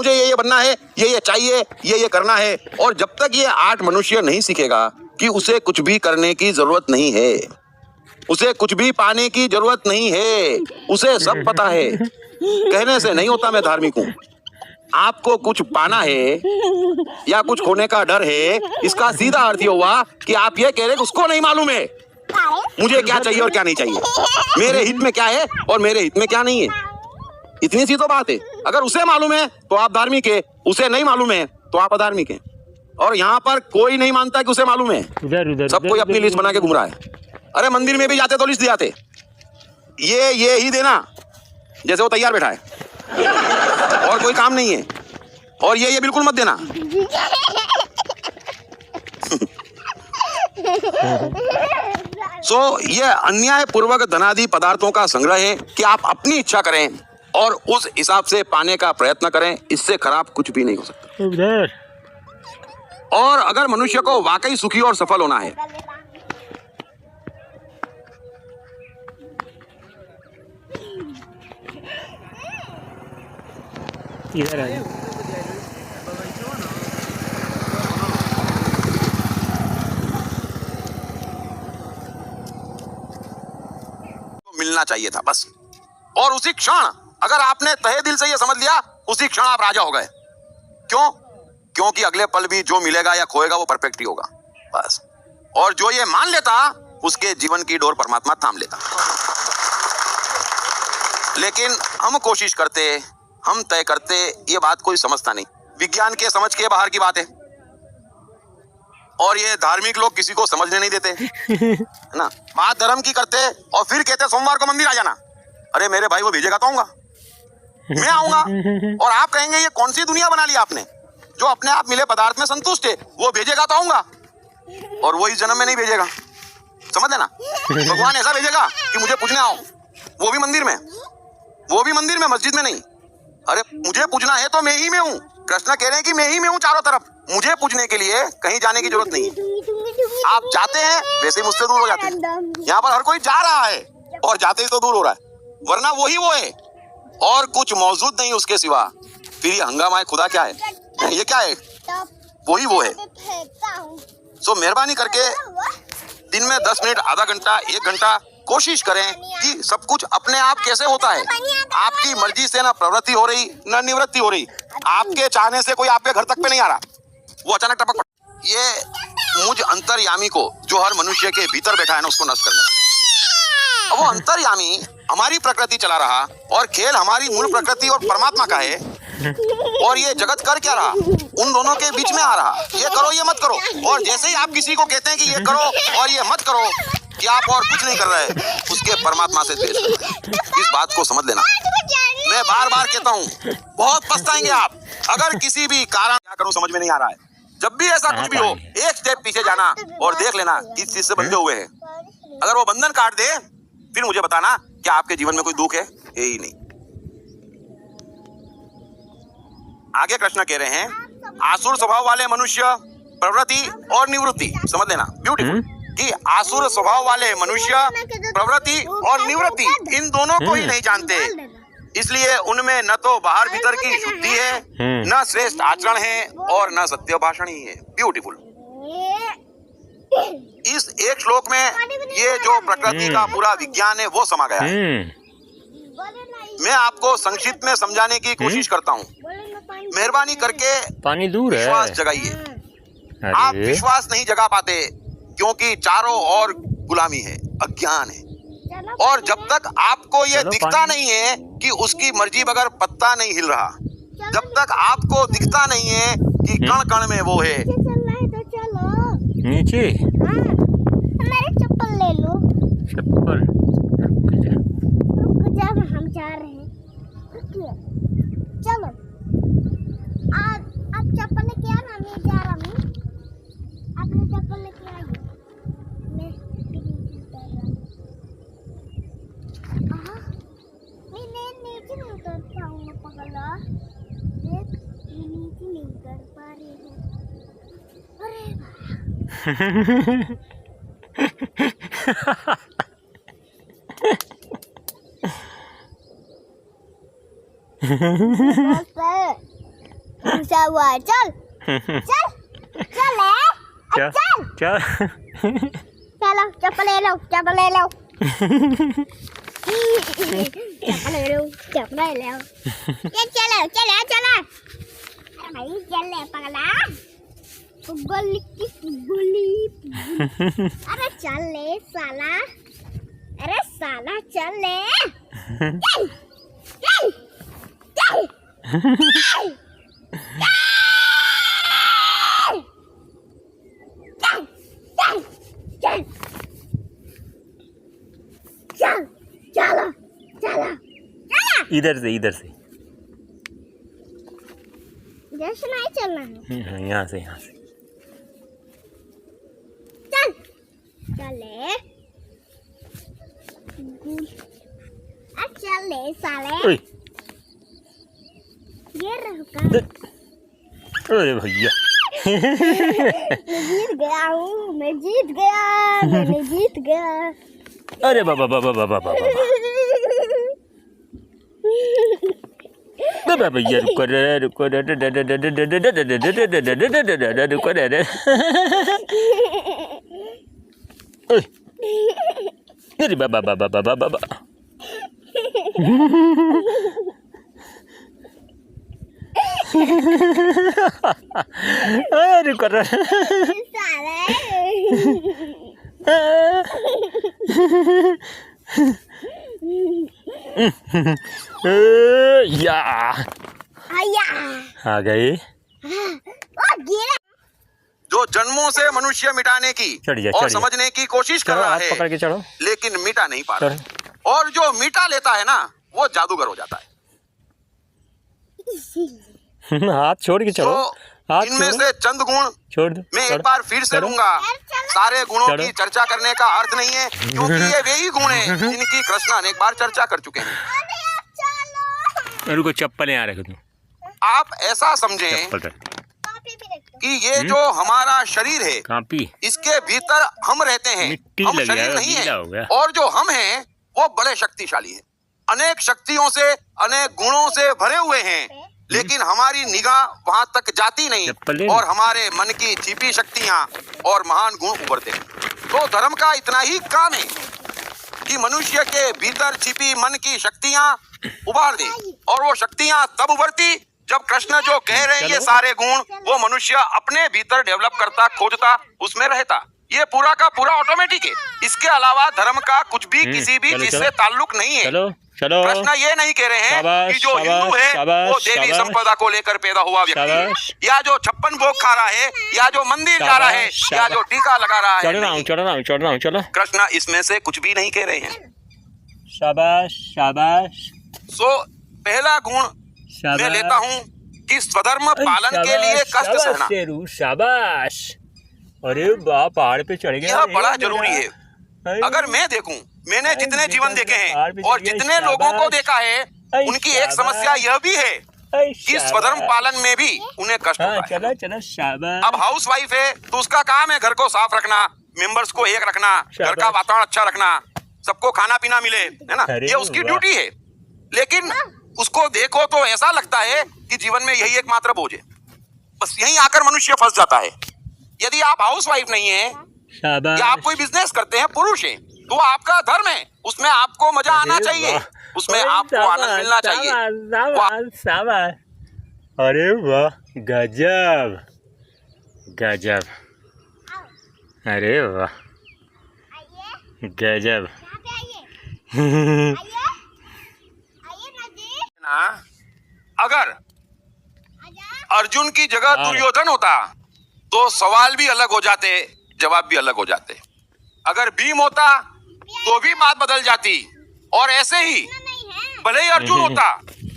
मुझे ये बनना है, ये चाहिए, ये करना है। और जब तक ये 8 मनुष्य नहीं सीखेगा कि उसे कुछ भी करने की जरूरत नहीं है, उसे कुछ भी पाने की जरूरत नहीं है, उसे सब पता है। कहने से नहीं होता मैं धार्मिक हूँ। आपको कुछ पाना है या कुछ खोने का डर है, इसका सीधा अर्थ ये हुआ कि आप ये कह रहे कि उसको नहीं मालूम है मुझे क्या चाहिए और क्या नहीं चाहिए, मेरे हित में क्या है और मेरे हित में क्या नहीं है। इतनी सी तो बात है। अगर उसे मालूम है तो आप धार्मिक है, उसे नहीं मालूम है तो आप अधार्मिक हैं। और यहाँ पर कोई नहीं मानता कि उसे मालूम है। सब कोई अपनी लिस्ट बना के घूम रहा है। अरे मंदिर में भी जाते तो लिस्ट दिलाते, ये ही देना, जैसे वो तैयार बैठा है और कोई काम नहीं है, और ये बिल्कुल मत देना। ये अन्याय पूर्वक धनादि पदार्थों का संग्रह है कि आप अपनी इच्छा करें और उस हिसाब से पाने का प्रयत्न करें। इससे खराब कुछ भी नहीं हो सकता। और अगर मनुष्य को वाकई सुखी और सफल होना है, इधर आ जाओ। मिलना चाहिए था बस। और उसी क्षण अगर आपने तहे दिल से यह समझ लिया, उसी क्षण आप राजा हो गए। क्यों? क्योंकि अगले पल भी जो मिलेगा या खोएगा वो परफेक्ट ही होगा बस। और जो ये मान लेता उसके जीवन की डोर परमात्मा थाम लेता। लेकिन हम कोशिश करते, हम तय करते, ये बात कोई समझता नहीं। विज्ञान के समझ के बाहर की बात है। और ये धार्मिक लोग किसी को समझने नहीं देते है ना। बात धर्म की करते और फिर कहते सोमवार को मंदिर आ जाना। अरे मेरे भाई वो भेजेगा तो आऊंगा, मैं आऊंगा। और आप कहेंगे ये कौन सी दुनिया बना ली आपने, जो अपने आप मिले पदार्थ में संतुष्ट है। वो भेजेगा तो आऊंगा, और वो इस जन्म में नहीं भेजेगा। समझ लेना, भगवान ऐसा भेजेगा कि मुझे पूजने आओ, वो भी मंदिर में, वो भी मंदिर में, मस्जिद में नहीं। अरे मुझे पूजना है तो मैं ही में हूँ। कृष्ण कह रहे हैं कि मैं ही में हूँ चारों तरफ। मुझे पूजने के लिए कहीं जाने की जरूरत नहीं है। आप जाते हैं वैसे ही मुझसे दूर हो जाते हैं। यहाँ पर हर कोई जा रहा है और जाते ही तो दूर हो रहा है, वरना वही वो है और कुछ मौजूद नहीं उसके सिवा। फिर ये हंगामा है, खुदा क्या है, ये क्या है, वही वो है। सो मेहरबानी करके दिन में 10 मिनट, आधा घंटा, 1 घंटा कोशिश करें कि सब कुछ अपने आप कैसे होता है। आपकी मर्जी से ना प्रवृत्ति हो रही ना निवृत्ति हो रही। आपके चाहने से कोई आपके घर तक पे नहीं आ रहा, वो अचानक टपक पड़ा। ये मुझ अंतर्यामी को, जो हर मनुष्य के भीतर बैठा है ना, उसको नष्ट करना। वो अंतर्यामी हमारी प्रकृति चला रहा और खेल हमारी मूल प्रकृति और परमात्मा का है। और ये जगत कर क्या रहा, उन दोनों के बीच में आ रहा। ये करो, ये मत करो। और जैसे ही आप किसी को कहते हैं कि ये करो और ये मत करो, कि आप और कुछ नहीं कर रहे, उसके परमात्मा से द्वेष कर रहे हैं। इस बात को समझ लेना। मैं बार बार कहता हूँ, बहुत पछताएंगे आप अगर किसी भी कारण क्या करूँ समझ में नहीं आ रहा है। जब भी ऐसा कुछ भी हो, एक स्टेप पीछे जाना और देख लेना किस चीज से बंधे हुए हैं। अगर वो बंधन काट दे, फिर मुझे बताना क्या आपके जीवन में कोई दुख है ही नहीं। आगे कृष्ण कह रहे हैं, आसुर स्वभाव वाले मनुष्य प्रवृत्ति और निवृत्ति, समझ लेना, ब्यूटीफुल, कि आसुर स्वभाव वाले मनुष्य प्रवृत्ति और निवृत्ति इन दोनों को ही नहीं जानते। इसलिए उनमें न तो बाहर भीतर की शुद्धि है, न श्रेष्ठ आचरण है और न सत्य भाषण ही है। ब्यूटीफुल। इस एक श्लोक में ये जो प्रकृति का पूरा विज्ञान है वो समा गया है। मैं आपको संक्षिप्त में समझाने की कोशिश करता हूँ। मेहरबानी करके पानी दूर है, विश्वास जगाइए। आप विश्वास नहीं जगा पाते क्योंकि चारों ओर गुलामी है, अज्ञान है। और जब तक आपको ये दिखता नहीं है कि उसकी मर्जी बगैर पत्ता नहीं हिल रहा, जब तक आपको दिखता नहीं है कि कण कण में वो है। नीचे हमारे चप्पल ले लो। चप्पल हम जा रहे हैं, चलो। आप चप्पल लेके आना, मैं जा रहा हूँ। आपने चप्पल लेके आइए, मैं नीचे नहीं उतर पाऊंगा। पगला देख, नीचे नहीं उतर पा रही हूँ। अरे घुसा हुआ है। चल चल चल चल चल चलो चप्पल ले लो चप्पल ले लो चप्पल ले लो चप्पल ले लो ये चलो चलो चलो अरे भाई चल ले पगला फुटबॉल की फुटबॉली अरे चल ले साला अरे साला चल ले चल चल चल चलो चलो इधर से जैसे नहीं चलना है यहाँ से चल चले चले साले ओए ये रहुका अरे भैया मैं जीत गया मैंने जीत गया अरे बाबा बाबा बाबा बाबा बाबा भैया रुको रे रुको रे अरे बाबा बाबा बाबा बाबा रुको रे साले या आया आ गए ओ गिरा जो जन्मों से मनुष्य मिटाने की चढ़िए, और चढ़िए। समझने की कोशिश कर चलो रहा हाथ है पकड़ के चढ़ो लेकिन मिटा नहीं पा रहा चढ़ो और जो मिटा लेता है ना वो जादूगर हो जाता है। हाथ छोड़ के चढ़ो तो हाथ इनमें छोड़ो से चंद गुण छोड़ दो मैं चढ़ो। एक बार फिर से चलो। लूंगा। सारे गुणों चलो। की चर्चा करने का अर्थ नहीं है क्योंकि ये वही गुण है जिनकी कृष्णा अनेक बार चर्चा कर चुके हैं। रुको चप्पल यहाँ रख दूँ आप ऐसा समझें चप्पल रख कॉपी भी रख दो कि ये जो हमारा शरीर है कापी इसके भीतर हम रहते हैं, मिट्टी हम लग शरीर गया, नहीं गीला हो है गया। और जो हम हैं वो बड़े शक्तिशाली हैं, अनेक शक्तियों से अनेक गुणों से भरे हुए हैं लेकिन हमारी निगाह वहां तक जाती नहीं चप्पल ले और हमारे मन की छिपी शक्तियां और महान गुण उभरते हैं। तो धर्म का इतना ही काम है कि मनुष्य के भीतर छिपी मन की शक्तियां उभार दे और वो शक्तियां तब उभरती जब कृष्ण जो कह रहे हैं ये सारे गुण वो मनुष्य अपने भीतर डेवलप करता खोजता उसमें रहता। ये पूरा का पूरा ऑटोमेटिक है। इसके अलावा धर्म का कुछ भी किसी भी चलो, चीज चलो। से ताल्लुक नहीं है। चलो चलो कृष्ण ये नहीं कह रहे हैं शाबाश, कि जो हिंदू है शाबाश, वो देवी शाबाश। संपदा को लेकर पैदा हुआ व्यक्ति है शाबाश। या जो 56 भोग खा रहा है या जो मंदिर जा रहा है शाबाश, या जो टीका लगा रहा है चढ़ रहा हूँ नहीं। चढ़ रहा हूँ चलो कृष्ण इसमें से कुछ भी नहीं कह रहे हैं। शाबाश शाबाश सो पहला गुण मैं लेता हूँ कि स्वधर्म पालन के लिए कष्ट सहना शेरू शाबाश अरे वाह पहाड़ पे चढ़ गया यह रे बड़ा मेरा। जरूरी है। अरे, अगर मैं देखूं मैंने अरे जितने बेटा, जीवन देखे हैं पहाड़ पे और चढ़ गया, जितने लोगों को शाबाश। देखा है अरे, उनकी एक शाबाश। समस्या यह भी है अरे, कि स्वधर्म शाबाश। पालन में भी उन्हें कष्ट हाँ होता है। चलो चलो शाबाश अब हाउस वाइफ है तो उसका काम है घर को साफ रखना, मेंबर्स को एक रखना, घर का शाबाश। वातावरण अच्छा रखना, सबको खाना पीना मिले, है ना, अरे ये उसकी वाह। ड्यूटी है। लेकिन उसको देखो तो ऐसा लगता है कि जीवन में यही एकमात्र बोझ है। बस यहीं आकर मनुष्य फंस जाता है। यदि आप हाउस वाइफ नहीं है शाबाश या आप कोई बिजनेस करते हैं, पुरुष है, तो आपका धर्म है, उसमें आपको मजा आना अरे चाहिए, वाह। उसमें अरे आपको आनंद शाबाश, मिलना चाहिए। शाबाश शाबाश अरे वाह गजब गजब अरे वाह आइए गजब यहाँ पे आइए आइए आइए नजीर ना, अगर आजा अर्जुन की जगह हाँ। दुर्योधन होता तो सवाल भी अलग हो जाते, जवाब भी अलग हो जाते। अगर भीम होता तो भी बात बदल जाती और ऐसे ही नहीं है भले ही अर्जुन होता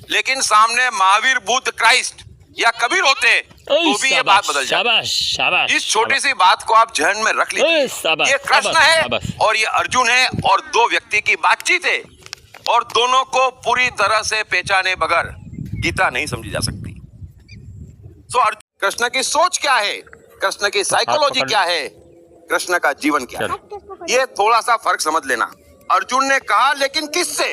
लेकिन सामने महावीर बुद्ध क्राइस्ट या कबीर होते तो भी ये बात बदल जाती। शाबाश शाबाश इस छोटी सी बात को आप ध्यान में रख लीजिए। शाबाश ये कृष्ण है और ये अर्जुन है और दो व्यक्ति की बातचीत है और दोनों को पूरी तरह से पहचाने बगैर गीता नहीं समझी जा सकती। तो कृष्ण की सोच क्या है, कृष्ण की साइकोलॉजी क्या है, कृष्ण का जीवन क्या है, ये थोड़ा सा फर्क समझ लेना। अर्जुन ने कहा लेकिन किससे?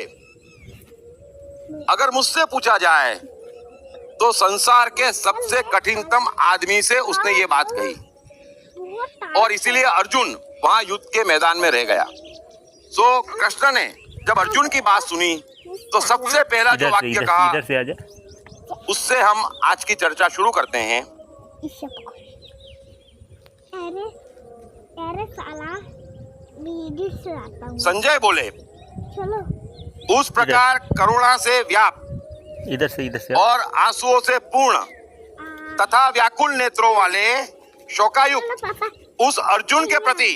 अगर मुझसे पूछा जाए तो संसार के सबसे कठिनतम आदमी से उसने ये बात कही और इसीलिए अर्जुन वहां युद्ध के मैदान में रह गया। सो कृष्ण ने जब अर्जुन की बात सुनी तो सबसे पहला जो वाक्य कहा इधर से आजा। उससे हम आज की चर्चा शुरू करते हैं। अरे अरे साला वीडियो से आता हूँ। संजय बोले, चलो उस प्रकार करुणा से व्याप्त इधर से और आंसुओं से पूर्ण तथा व्याकुल नेत्रों वाले शोकायुक्त पापा उस अर्जुन के प्रति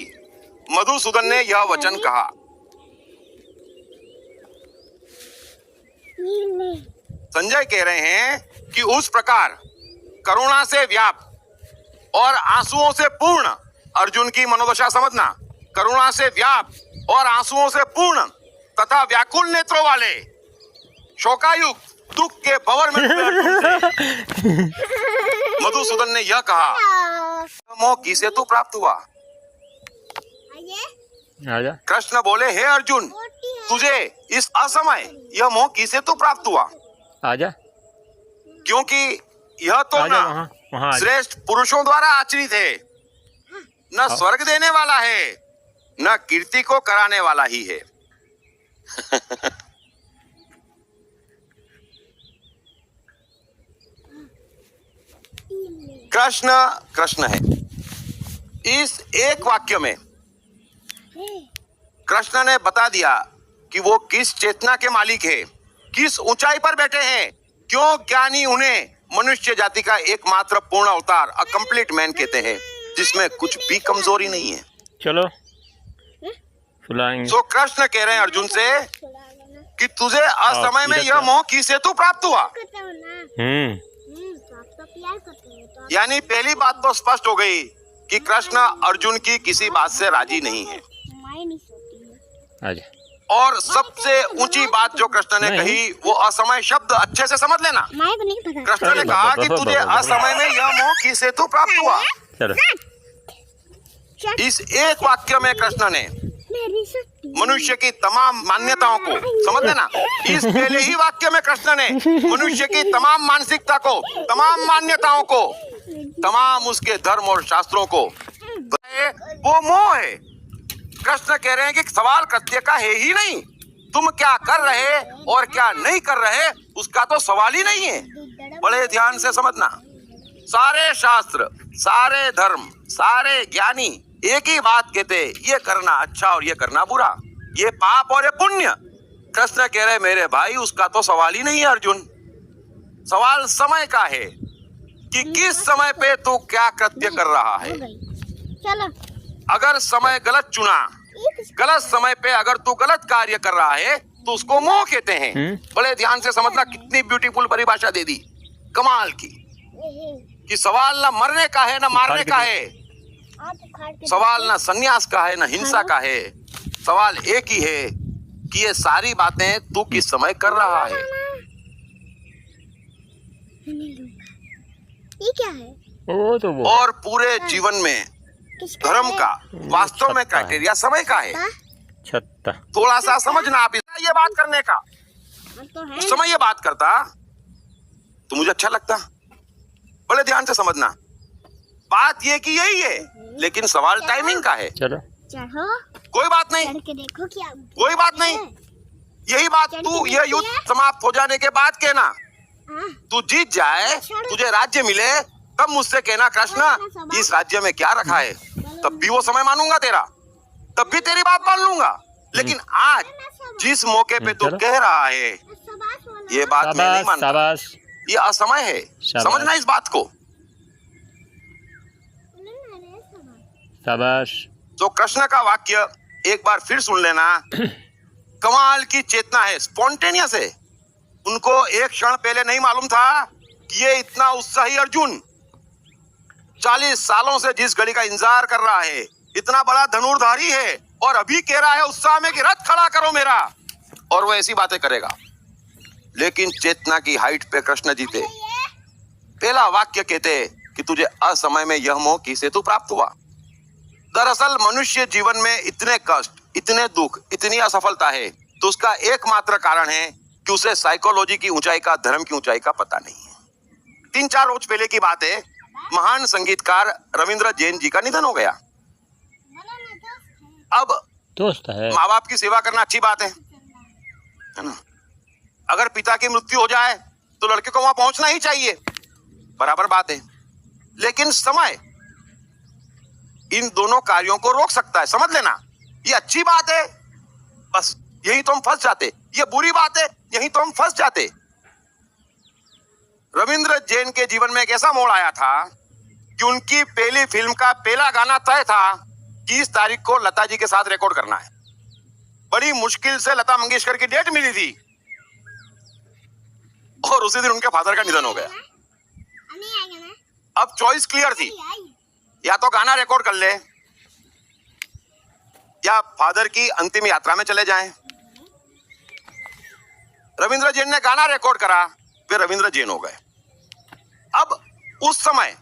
मधुसूदन ने यह वचन कहा। ये ले संजय कह रहे हैं कि उस प्रकार करुणा से व्याप्त और आंसुओं से पूर्ण, अर्जुन की मनोदशा समझना, करुणा से व्याप्त और आंसुओं से पूर्ण तथा व्याकुल नेत्रों वाले शोकायुक्त दुख के भंवर में डूबे अर्जुन से मधुसूदन ने यह कहा, मोह किसे तू प्राप्त हुआ? आजा। कृष्ण बोले, हे अर्जुन, तुझे इस असमय यह मोह किसे तू प्राप्त हुआ? आजा क्योंकि यह तो आजा न वहाँ आजा। श्रेष्ठ पुरुषों द्वारा आचरित है, न स्वर्ग देने वाला है, न कीर्ति को कराने वाला ही है। कृष्ण कृष्ण है। इस एक वाक्य में कृष्ण ने बता दिया कि वो किस चेतना के मालिक है, किस ऊंचाई पर बैठे हैं, क्यों ज्ञानी उन्हें मनुष्य जाति का एकमात्र पूर्ण अवतार, अ कंप्लीट मैन कहते हैं, जिसमें कुछ भी कमजोरी नहीं है। चलो सुलाएंगे। सो कृष्ण कह रहे हैं अर्जुन से कि तुझे असमय में यह मोह किस हेतु प्राप्त हुआ? यानी पहली बात तो स्पष्ट हो गई कि कृष्ण अर्जुन की किसी बात से राजी नहीं है। आजा। और सबसे ऊंची बात जो कृष्ण ने कही वो असमय शब्द अच्छे से समझ लेना। कृष्ण ने कहा कि तुझे असमय में यह मोह किस हेतु प्राप्त हुआ? चलो इस एक वाक्य में कृष्ण ने मनुष्य की तमाम मान्यताओं को समझ लेना। इस पहले ही वाक्य में कृष्ण ने मनुष्य की तमाम मानसिकता को, तमाम मान्यताओं को, तमाम उसके धर्म और शास्त्रों को, वो मोह है। कृष्ण कह रहे हैं कि सवाल कृत्य का है ही नहीं, तुम क्या कर रहे और क्या नहीं कर रहे उसका तो सवाल ही नहीं है। बड़े ध्यान से समझना, सारे शास्त्र, सारे धर्म, सारे ज्ञानी एक ही बात कहते, ये करना अच्छा और ये करना बुरा, ये पाप और ये पुण्य। कृष्ण कह रहे मेरे भाई उसका तो सवाल ही नहीं है अर्जुन, सवाल समय का है कि किस समय पे तू क्या कृत्य कर रहा है। चलो अगर समय गलत चुना, गलत समय पे अगर तू गलत कार्य कर रहा है तो उसको मोह कहते हैं। बड़े ध्यान से समझना, कितनी ब्यूटीफुल परिभाषा दे दी, कमाल की, कि सवाल न मरने का है न मारने का है, सवाल न संन्यास का है न हिंसा का है, सवाल एक ही है कि ये सारी बातें तू किस समय कर रहा है। ये क्या है? वो तो वो और पूरे जीवन में धर्म का वास्तव में क्राइटेरिया समय का है। छत्ता। थोड़ा सा समझना आप ये बात करने का, उस समय ये बात करता तो मुझे अच्छा लगता। बड़े ध्यान से समझना, बात ये कि यही है, लेकिन सवाल टाइमिंग का है। चलो चढ़ो, कोई बात नहीं, चढ़ के देखो क्या कोई बात नहीं, यही बात तू ये युद्ध समाप्त हो जाने के बाद कहना। तू जीत जाए, तुझे राज्य मिले, तब मुझसे कहना कृष्ण इस राज्य में क्या रखा है, तब भी वो समय मानूंगा तेरा, तब भी तेरी बात मान लूंगा। लेकिन आज जिस मौके पे तू कह रहा है ये बात मैं नहीं मानता, शाबाश। ये असमय है, समझना इस बात को। शाबाश। तो कृष्ण का वाक्य एक बार फिर सुन लेना, कमाल की चेतना है, स्पॉन्टेनियस है। उनको एक क्षण पहले नहीं मालूम था कि ये इतना उत्साही अर्जुन 40 सालों से जिस घड़ी का इंतजार कर रहा है, इतना बड़ा धनुर्धारी है, और अभी कह रहा है उत्साह में कि रथ खड़ा करो मेरा, और वो ऐसी बातें करेगा। लेकिन चेतना की हाइट पे कृष्ण जीते। पहला वाक्य कहते कि तुझे असमय में यह मोह किस हेतु प्राप्त हुआ। दरअसल मनुष्य जीवन में इतने कष्ट, इतने दुख, इतनी असफलता है तो उसका एकमात्र कारण है कि उसे साइकोलॉजी की ऊंचाई का, धर्म की ऊंचाई का पता नहीं है। 3-4 रोज पहले की बात है, महान संगीतकार रविंद्र जैन जी का निधन हो गया। अब दोस्त है। माँ बाप की सेवा करना अच्छी बात है ना। अगर पिता की मृत्यु हो जाए तो लड़के को वहां पहुंचना ही चाहिए, बराबर बात है। लेकिन समय इन दोनों कार्यों को रोक सकता है, समझ लेना। ये अच्छी बात है, बस यही तो हम फंस जाते। ये बुरी बात है, यही तो हम फंस जाते। रविंद्र जैन के जीवन में एक ऐसा मोड़ आया था कि उनकी पहली फिल्म का पहला गाना तय था कि इस तारीख को लता जी के साथ रिकॉर्ड करना है। बड़ी मुश्किल से लता मंगेशकर की डेट मिली थी और उसी दिन उनके फादर का निधन हो गया। अब चॉइस क्लियर थी, या तो गाना रिकॉर्ड कर ले या फादर की अंतिम यात्रा में चले जाएं। रविंद्र जैन ने गाना रिकॉर्ड करा, वे रविंद्र जैन हो गए। अब उस समय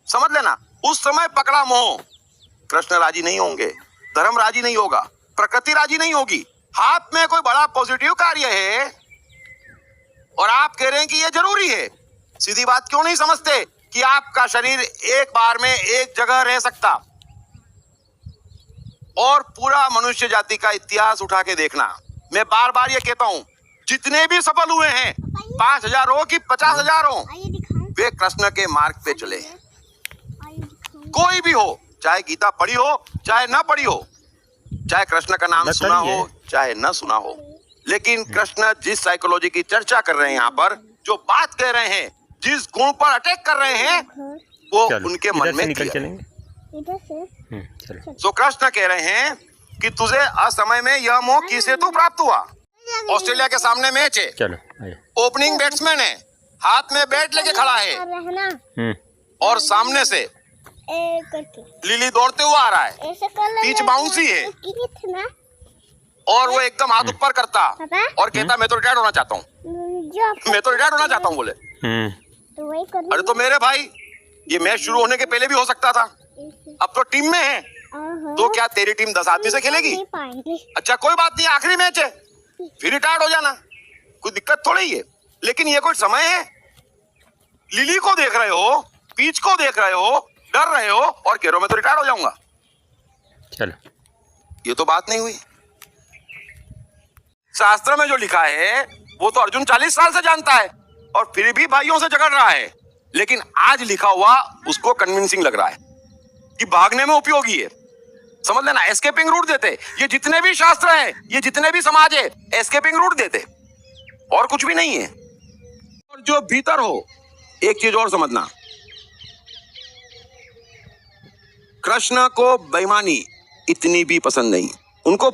समझ लेना, उस समय पकड़ा मोह। कृष्ण राजी नहीं होंगे, धर्म राजी नहीं होगा, प्रकृति राजी नहीं होगी। हाथ में कोई बड़ा पॉजिटिव कार्य है और आप कह रहे हैं कि ये जरूरी है। सीधी बात क्यों नहीं समझते कि आपका शरीर एक बार में एक जगह रह सकता। और पूरा मनुष्य जाति का इतिहास उठा के देखना, मैं बार बार ये कहता हूं, जितने भी सफल हुए हैं, 5,000 हो कि 50,000 हो, वे कृष्ण के मार्ग पे चले। कोई भी हो, चाहे गीता पढ़ी हो चाहे ना पढ़ी हो, चाहे कृष्ण का नाम सुना हो चाहे ना सुना हो, लेकिन कृष्ण जिस साइकोलॉजी की चर्चा कर रहे हैं यहाँ पर, जो बात कह रहे हैं, जिस गुण पर अटैक कर रहे हैं, वो उनके मन में निकल किया। चलेंगे। चलो। तो कृष्ण कह रहे हैं कि तुझे असमय में यह मोह किस हेतु प्राप्त हुआ। ऑस्ट्रेलिया के सामने मैच है, चलो ओपनिंग बैट्समैन है, हाथ में बैट लेके खड़ा है और सामने से लिली दौड़ते हुए आ रहा है, पिच बाउंसी है और वो एकदम हाथ ऊपर करता और कहता मैं तो रिटायर्ड होना चाहता हूँ, मैं तो रिटायर्ड होना चाहता हूँ बोले। अरे तो मेरे भाई, ये मैच शुरू होने के पहले भी हो सकता था। अब तो टीम में है, तो क्या तेरी टीम 10 आदमी से खेलेगी? अच्छा कोई बात नहीं, आखिरी मैच है, फिर रिटायर्ड हो जाना, कोई दिक्कत थोड़ी ही है। लेकिन ये कोई समय है? लिली को देख रहे हो, पिच को देख रहे हो, डर रहे हो और कह रहे हो मैं तो रिटायर्ड हो जाऊंगा। चलो, ये तो बात नहीं हुई। शास्त्र में जो लिखा है वो तो अर्जुन 40 साल से जानता है और फिर भी भाइयों से झगड़ रहा है। लेकिन आज लिखा हुआ उसको कन्विंसिंग लग रहा है कि भागने में उपयोगी है। समझ लेना, एस्केपिंग रूट देते। ये जितने भी शास्त्र है, ये जितने भी समाज है, एस्केपिंग रूट देते, और कुछ भी नहीं है। और जो भीतर हो, एक चीज और समझना, कृष्ण को बेईमानी इतनी भी पसंद नहीं। उनको